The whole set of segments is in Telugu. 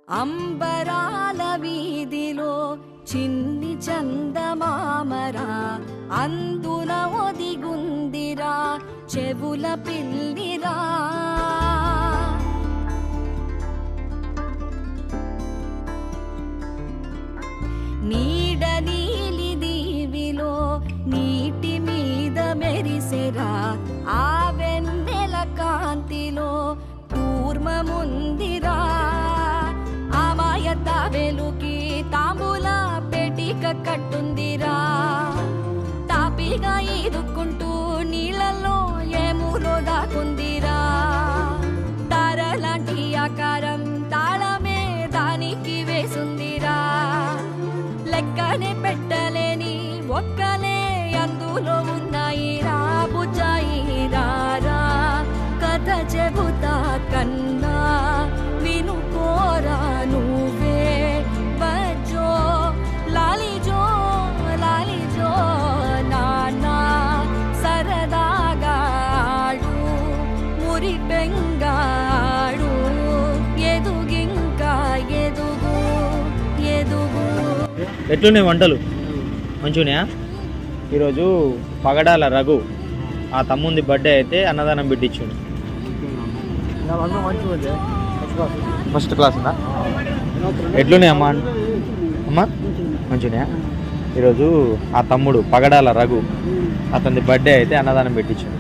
అంబరాల వీధిలో చిన్ని చందమామరా అందున ఒదిగుందిరా చెవుల పిల్లిరా. నీడ నీలి దీవిలో నీటి మీద మెరిసెరా ఆ వెన్నెల కాంతిలో కూర్మముందిరా. అమాయత వెలుకి తాంబూల పెటిక కట్టుందిరా. తాపిగా ఈదుకుంటూ నీళ్ళల్లో ఏములో దాకుందిరా. తారలాంటి ఆకారం తాళమే దానికి వేసుందిరా. లెక్కనే పెట్టలేని ఒక్కలే అందులో ఉన్నాయిరా. బుజ్జాయిరా కథ చెబుతా కన్నా వినుకోరా నువ్వే బజ్జో లాలిజో లాలిజో నానా సరదాగా ఆడు మురి బెంగాడు ఎదుగింకా ఎదుగు ఎదుగు. ఎట్లున్నాయి వంటలు? మంచిగా. ఈరోజు పగడాల రఘు ఆ తమ్ముంది బర్త్డే అయితే అన్నదానం పెట్టించుండు. ఫస్ట్ క్లాస్ ఉందా? ఎట్లున్నాయి అమ్మా? అమ్మా మంచిగా. ఈరోజు ఆ తమ్ముడు పగడాల రఘు అతని బర్త్డే అయితే అన్నదానం పెట్టించుండు.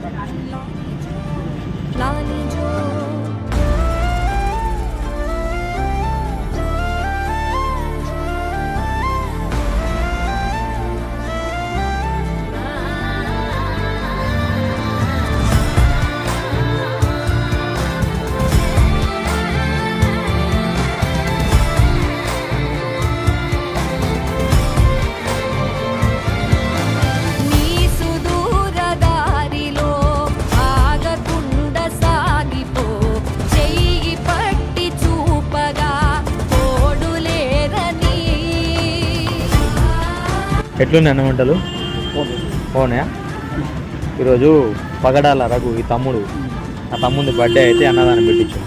ఎట్లున్నాయి అన్న వంటలు? ఓనయా? ఈరోజు పగడాల రఘు ఈ తమ్ముడు ఆ తమ్ముంది బర్త్డే అయితే అన్నదానం పెట్టించు.